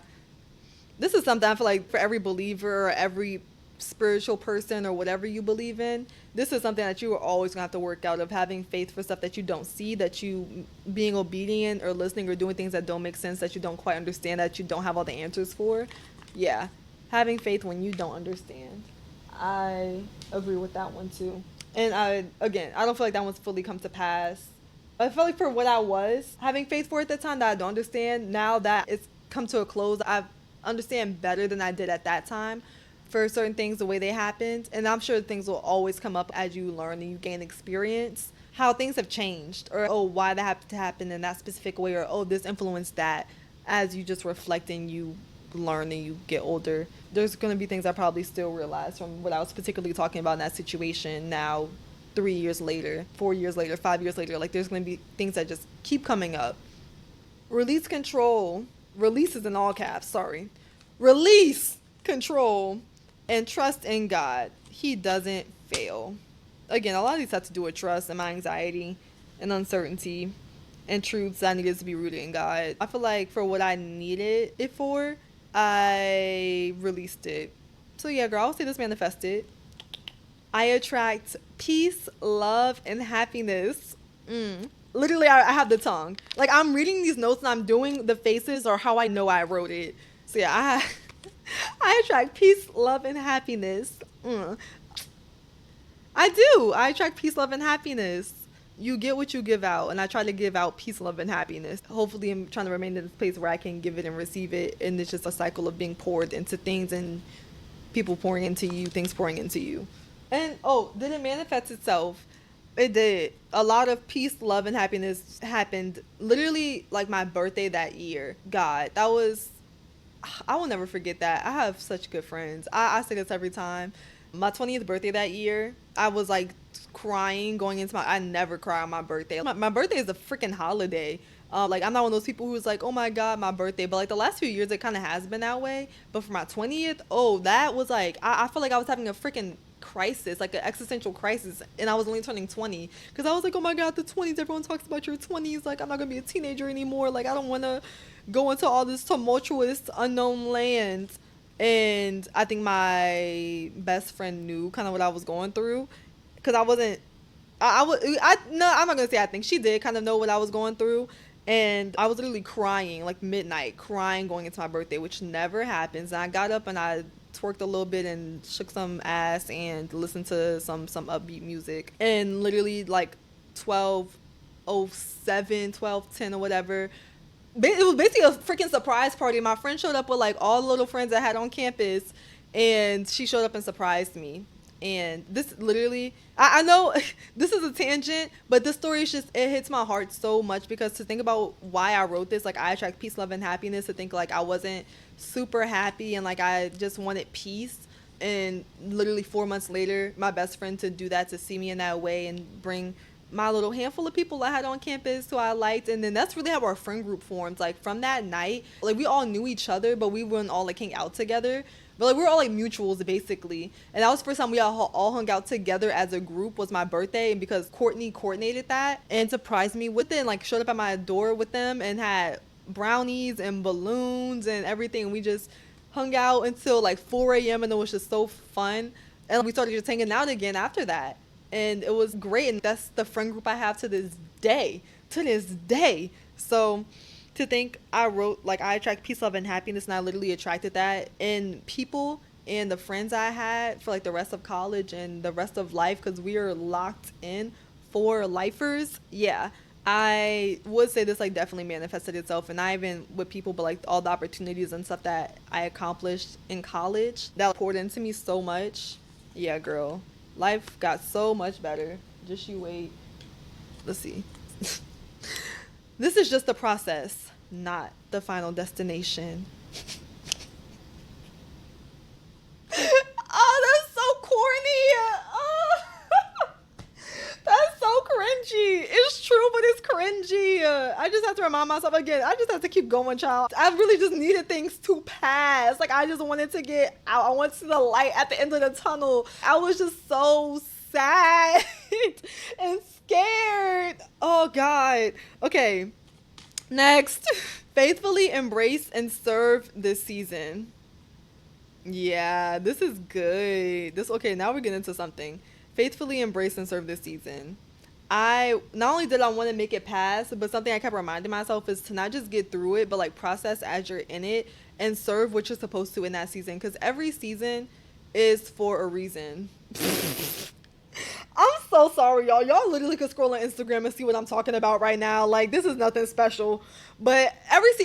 Speaker 1: This is something I feel like for every believer, or every spiritual person, or whatever you believe in, this is something that you are always gonna have to work out, of having faith for stuff that you don't see, that you being obedient or listening or doing things that don't make sense, that you don't quite understand, that you don't have all the answers for. Yeah, having faith when you don't understand. I agree with that one too. And I don't feel like that one's fully come to pass. I feel like for what I was having faith for at the time, that I don't understand, now that it's come to a close, I understand better than I did at that time for certain things, the way they happened. And I'm sure things will always come up as you learn and you gain experience, how things have changed, or oh, why that happened to happen in that specific way, or oh, this influenced that, as you just reflect and you learn and you get older. There's going to be things I probably still realize from what I was particularly talking about in that situation now, 3 years later, 4 years later, 5 years later. Like, there's going to be things that just keep coming up. Release control. Release is in all caps, sorry. Release control and trust in God. He doesn't fail. Again, a lot of these have to do with trust and my anxiety and uncertainty and truths that needed to be rooted in God. I feel like for what I needed it for, I released it. So yeah, girl, I'll say this manifested. I attract peace, love, and happiness. Literally, I have the tongue. Like, I'm reading these notes and I'm doing the faces, or how I know I wrote it. So yeah, I attract peace, love, and happiness. I do. I attract peace, love, and happiness. You get what you give out, and I try to give out peace, love, and happiness. Hopefully, I'm trying to remain in this place where I can give it and receive it, and it's just a cycle of being poured into things, and people pouring into you, things pouring into you. And oh, did it manifest itself? It did. A lot of peace, love, and happiness happened literally like my birthday that year. God, I will never forget that. I have such good friends. I say this every time. My 20th birthday that year, I was like crying going into I never cry on my birthday. My birthday is a freaking holiday. Like, I'm not one of those people who's like, oh my God, my birthday. But like the last few years, it kind of has been that way. But for my 20th, oh, that was like, I feel like I was having a freaking crisis, like an existential crisis. And I was only turning 20. Because I was like, oh my God, the 20s, everyone talks about your 20s. Like, I'm not going to be a teenager anymore. Like, I don't want to go into all this tumultuous, unknown land. And I think my best friend knew kind of what I was going through. Because I wasn't, no, I'm not gonna say I think she did kind of know what I was going through, and I was literally crying like midnight, crying going into my birthday, which never happens. And I got up and I twerked a little bit and shook some ass and listened to some upbeat music, and literally like 12:07, 12:10 or whatever. It was basically a freaking surprise party. My friend showed up with like all the little friends I had on campus, and she showed up and surprised me. And this literally, I know this is a tangent, but this story is just, it hits my heart so much, because to think about why I wrote this, like I attract peace, love, and happiness, to think like I wasn't super happy and like I just wanted peace. And literally 4 months later, my best friend to do that, to see me in that way and bring my little handful of people I had on campus who I liked. And then that's really how our friend group formed. Like from that night, like we all knew each other, but we wouldn't all like hang out together. But like we were all like mutuals basically. And that was the first time we all hung out together as a group, was my birthday. And because Courtney coordinated that and surprised me with it, and like showed up at my door with them and had brownies and balloons and everything. And we just hung out until like 4 a.m. and it was just so fun. And we started just hanging out again after that. And it was great. And that's the friend group I have to this day. So to think I wrote like I attract peace, love, and happiness, and I literally attracted that in people and the friends I had for like the rest of college and the rest of life, because we are locked in for lifers. Yeah, I would say this like definitely manifested itself, and not even with people, but like all the opportunities and stuff that I accomplished in college that poured into me so much. Yeah, girl, life got so much better. Just you wait. Let's see. This is just the process, not the final destination. Oh, that's so corny. Oh. That's so cringy. It's true, but it's cringy. I just have to remind myself again. I just have to keep going, child. I really just needed things to pass. Like, I just wanted to get out. I wanted to see the light at the end of the tunnel. I was just so sad and scared. Oh, God. Okay. Next. Faithfully embrace and serve this season. Yeah, this is good. Okay, now we're getting into something. Faithfully embrace and serve this season. I not only did I want to make it pass, but something I kept reminding myself is to not just get through it, but like process as you're in it and serve what you're supposed to in that season. Because every season is for a reason. I'm so sorry, y'all. Y'all literally could scroll on Instagram and see what I'm talking about right now. Like, this is nothing special. But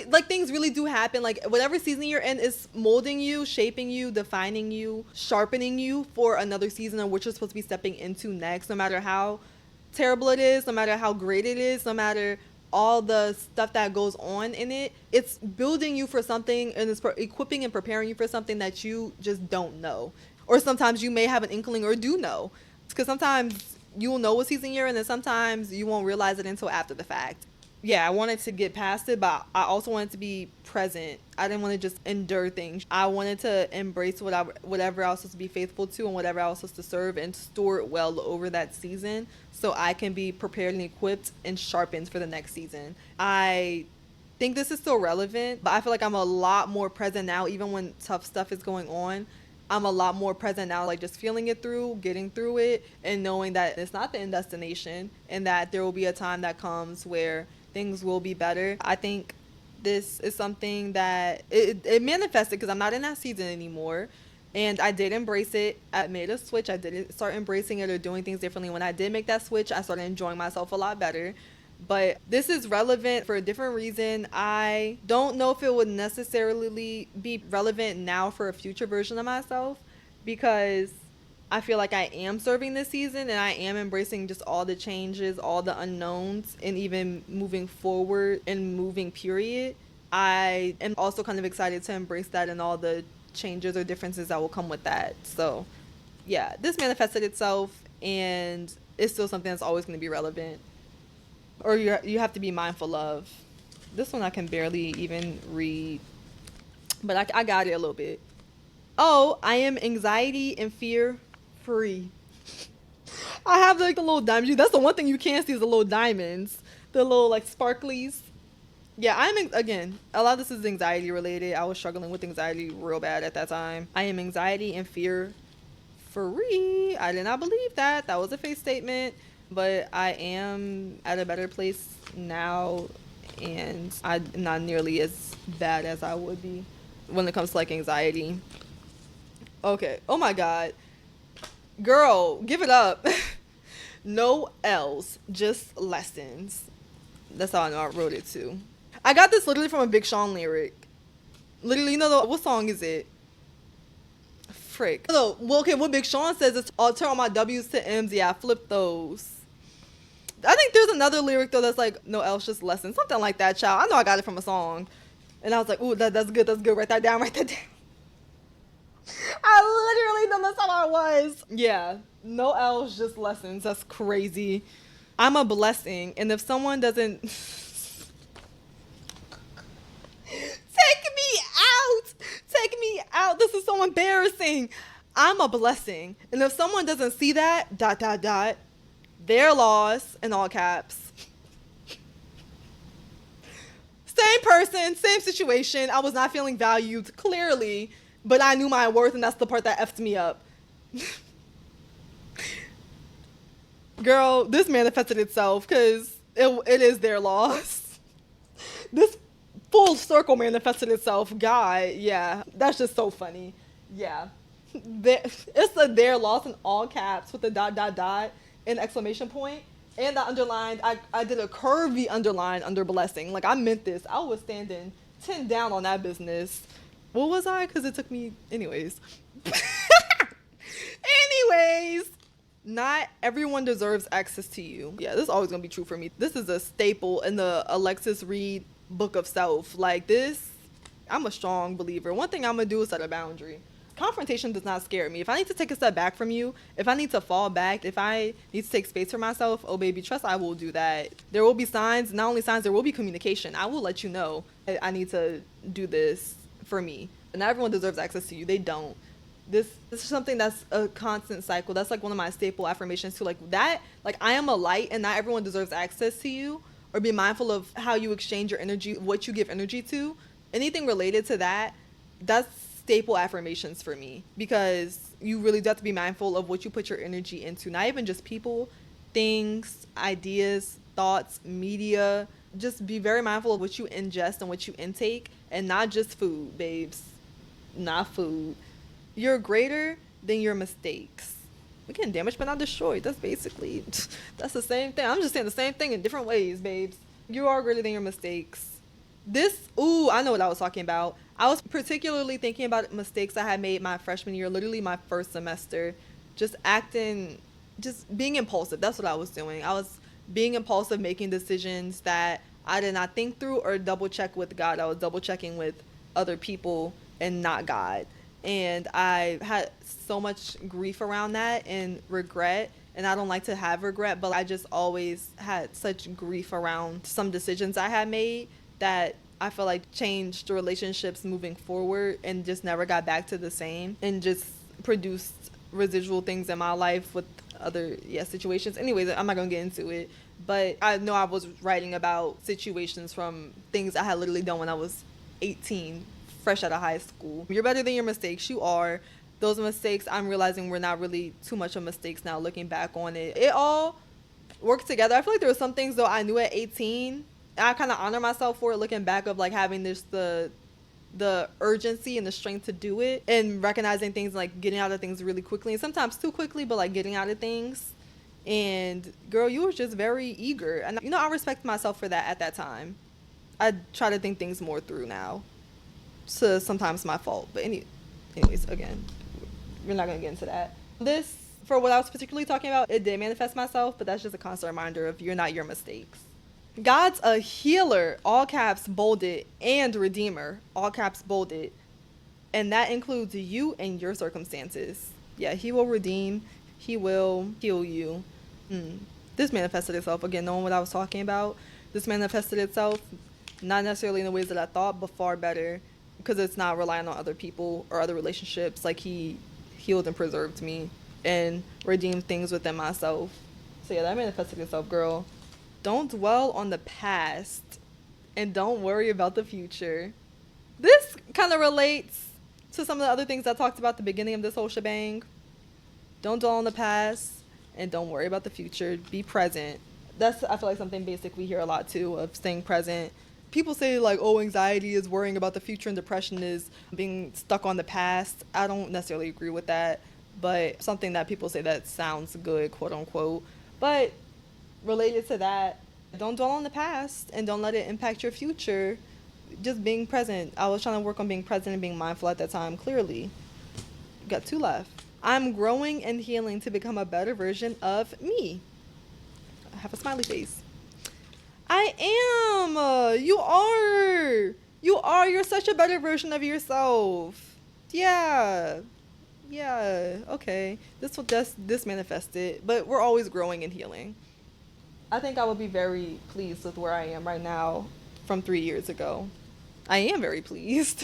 Speaker 1: like things really do happen. Like, whatever season you're in is molding you, shaping you, defining you, sharpening you for another season of what you're supposed to be stepping into next. No matter how terrible it is, no matter how great it is, no matter all the stuff that goes on in it, it's building you for something, and it's equipping and preparing you for something that you just don't know. Or sometimes you may have an inkling or do know. Because sometimes you'll know what season you're in, and sometimes you won't realize it until after the fact. Yeah, I wanted to get past it, but I also wanted to be present. I didn't want to just endure things. I wanted to embrace whatever I was supposed to be faithful to and whatever I was supposed to serve, and store it well over that season so I can be prepared and equipped and sharpened for the next season. I think this is still relevant, but I feel like I'm a lot more present now, even when tough stuff is going on. I'm a lot more present now, like just feeling it through, getting through it, and knowing that it's not the end destination, and that there will be a time that comes where things will be better. I think this is something that it manifested because I'm not in that season anymore, and I did embrace it. I made a switch. I did start embracing it or doing things differently. When I did make that switch, I started enjoying myself a lot better. But this is relevant for a different reason. I don't know if it would necessarily be relevant now for a future version of myself, because I feel like I am serving this season and I am embracing just all the changes, all the unknowns, and even moving forward and moving period. I am also kind of excited to embrace that and all the changes or differences that will come with that. So yeah, this manifested itself, and it's still something that's always going to be relevant. Or you have to be mindful of. This one I can barely even read, but I got it a little bit. Oh, I am anxiety and fear free. I have like the little diamonds. That's the one thing you can't see is the little diamonds, the little like sparklies. Yeah, again, a lot of this is anxiety related. I was struggling with anxiety real bad at that time. I am anxiety and fear free. I did not believe that. That was a fake statement, but I am at a better place now, and I'm not nearly as bad as I would be when it comes to like anxiety. Okay. Oh my God. Girl, give it up. No L's, just lessons. That's how I know I wrote it too. I got this literally from a Big Sean lyric. Literally, you know, what song is it? Frick. So, well, okay, what Big Sean says is, I'll turn all my W's to M's. Yeah, I flip those. I think there's another lyric, though, that's like, no L's, just lessons. Something like that, child. I know I got it from a song. And I was like, ooh, that's good, that's good. Write that down, write that down. I literally know that's how I was. Yeah, no L's, just lessons. That's crazy. I'm a blessing. And if someone doesn't... Take me out. This is so embarrassing. I'm a blessing. And if someone doesn't see that, ... their loss, in all caps. Same person, same situation. I was not feeling valued, clearly, but I knew my worth, and that's the part that effed me up. Girl, this manifested itself, because it is their loss. This full circle manifested itself. God, yeah, that's just so funny. Yeah, it's a their loss in all caps with the ... and exclamation point, and I underlined. I did a curvy underline under blessing. Like, I meant this. I was standing 10 down on that business. What was I? Because it took me. Anyways. Not everyone deserves access to you. Yeah, this is always gonna be true for me. This is a staple in the Alexis Reed book of self. Like this, I'm a strong believer. One thing I'm gonna do is set a boundary. Confrontation does not scare me. If I need to take a step back from you, if I need to fall back, if I need to take space for myself, oh baby, trust I will do that. There will be signs, not only signs, there will be communication. I will let you know I need to do this for me. And not everyone deserves access to you. They don't. This is something that's a constant cycle. That's like one of my staple affirmations too. Like that, like I am a light and not everyone deserves access to you. Or be mindful of how you exchange your energy, what you give energy to. Anything related to that, that's staple affirmations for me, because you really do have to be mindful of what you put your energy into. Not even just people, things, ideas, thoughts, media. Just be very mindful of what you ingest and what you intake, and not just food, babes. Not food. You're greater than your mistakes. We can damage but not destroyed. That's basically, that's the same thing. I'm just saying the same thing in different ways, babes. You are greater than your mistakes. I know what I was talking about. I was particularly thinking about mistakes I had made my freshman year, literally my first semester. Just being impulsive. That's what I was doing. I was being impulsive, making decisions that I did not think through or double check with God. I was double checking with other people and not God. And I had so much grief around that and regret. And I don't like to have regret, but I just always had such grief around some decisions I had made that I feel like changed the relationships moving forward and just never got back to the same, and just produced residual things in my life with other situations. Anyways, I'm not gonna get into it, but I know I was writing about situations from things I had literally done when I was 18, fresh out of high school. You're better than your mistakes. You are. Those mistakes, I'm realizing, were not really too much of mistakes now, looking back on it. It all worked together. I feel like there were some things, though, I knew at 18. I kind of honor myself for it, looking back, of like having this the urgency and the strength to do it, and recognizing things, like getting out of things really quickly, and sometimes too quickly, but like getting out of things. And girl, you were just very eager, and I respect myself for that at that time. I try to think things more through now. So sometimes my fault, but anyways, again, we're not gonna get into that. This, for what I was particularly talking about, it did manifest myself, but that's just a constant reminder of you're not your mistakes. God's a healer, all caps bolded, and redeemer, all caps bolded. And that includes you and your circumstances. Yeah, he will redeem. He will heal you. This manifested itself. Again, knowing what I was talking about. This manifested itself. not necessarily in the ways that I thought, but far better, because it's not relying on other people or other relationships. Like, he healed and preserved me and redeemed things within myself. So yeah, that manifested itself, girl. Don't dwell on the past and don't worry about the future. This kind of relates to some of the other things I talked about at the beginning of this whole shebang. Don't dwell on the past and don't worry about the future. Be present. That's, I feel like, something basic we hear a lot too, of staying present. People say like, oh, anxiety is worrying about the future and depression is being stuck on the past. I don't necessarily agree with that, but something that people say that sounds good, quote unquote. But related to that, don't dwell on the past and don't let it impact your future. Just being present. I was trying to work on being present and being mindful at that time, clearly. Got 2 left. I'm growing and healing to become a better version of me. I have a smiley face. I am. You are. You are. You're such a better version of yourself. Yeah. Yeah. Okay. This manifested, but we're always growing and healing. I think I would be very pleased with where I am right now from 3 years ago. I am very pleased.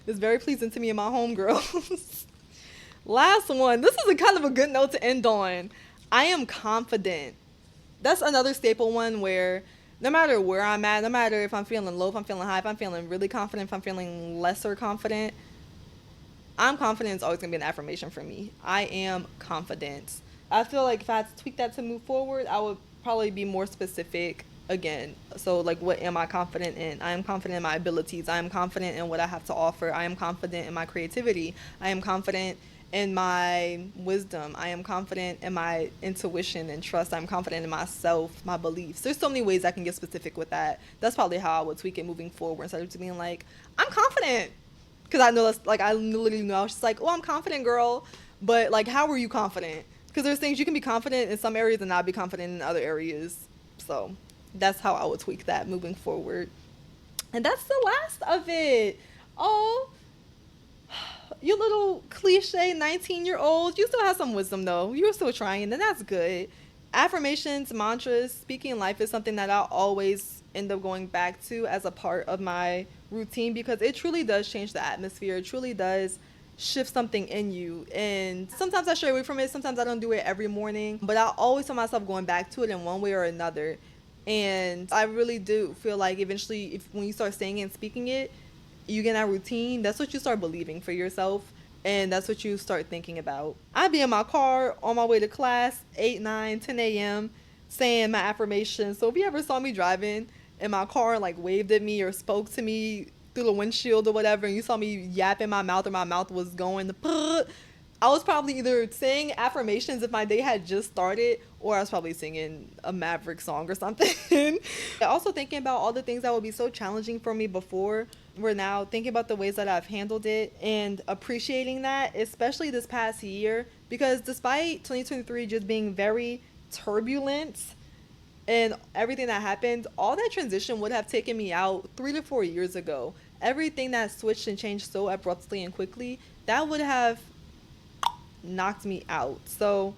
Speaker 1: It's very pleasing to me and my homegirls. Last one. This is a kind of a good note to end on. I am confident. That's another staple one where no matter where I'm at, no matter if I'm feeling low, if I'm feeling high, if I'm feeling really confident, if I'm feeling lesser confident, I'm confident is always going to be an affirmation for me. I am confident. I feel like if I had to tweak that to move forward, I would probably be more specific again. So like, what am I confident in? I am confident in my abilities. I am confident in what I have to offer. I am confident in my creativity. I am confident in my wisdom. I am confident in my intuition and trust. I'm confident in myself, my beliefs. There's so many ways I can get specific with that. That's probably how I would tweak it moving forward, instead of just being like, I'm confident. Because I know that's like, I literally know. I was just like, oh, I'm confident, girl. But like, how are you confident? Because there's things you can be confident in some areas and not be confident in other areas. So that's how I would tweak that moving forward. And that's the last of it. Oh, you little cliche 19-year-old. You still have some wisdom, though. You're still trying, and that's good. Affirmations, mantras, speaking life is something that I always end up going back to as a part of my routine, because it truly does change the atmosphere. It truly does shift something in you. And sometimes I stray away from it. Sometimes I don't do it every morning, but I always find myself going back to it in one way or another. And I really do feel like eventually, when you start saying it and speaking it, you get in that routine. That's what you start believing for yourself, and that's what you start thinking about. I'd be in my car on my way to class, 8, 9, 10 a.m., saying my affirmations. So if you ever saw me driving in my car and like waved at me or spoke to me through the windshield or whatever, and you saw me yapping my mouth or my mouth was going to I was probably either saying affirmations if my day had just started, or I was probably singing a Maverick song or something. Also thinking about all the things that would be so challenging for me before, we're now thinking about the ways that I've handled it and appreciating that, especially this past year, because despite 2023 just being very turbulent and everything that happened, all that transition would have taken me out 3 to 4 years ago. Everything that switched and changed so abruptly and quickly, that would have knocked me out. So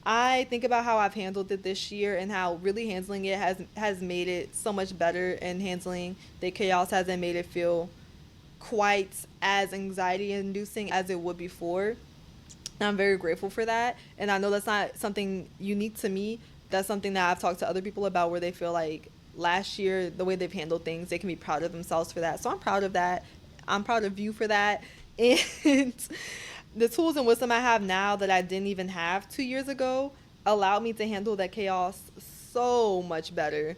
Speaker 1: I think about how I've handled it this year and how really handling it has made it so much better, and handling the chaos hasn't made it feel quite as anxiety inducing as it would before. And I'm very grateful for that. And I know that's not something unique to me. That's something that I've talked to other people about, where they feel like last year, the way they've handled things, they can be proud of themselves for that. So I'm proud of that. I'm proud of you for that. And the tools and wisdom I have now that I didn't even have 2 years ago allowed me to handle that chaos so much better.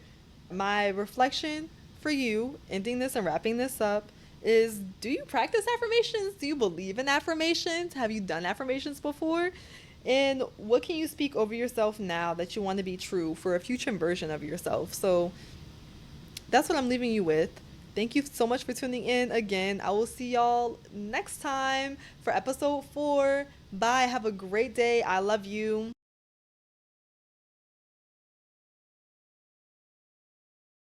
Speaker 1: My reflection for you, ending this and wrapping this up, is, do you practice affirmations? Do you believe in affirmations? Have you done affirmations before? And what can you speak over yourself now that you want to be true for a future version of yourself? So that's what I'm leaving you with. Thank you so much for tuning in again. I will see y'all next time for episode 4. Bye. Have a great day. I love you.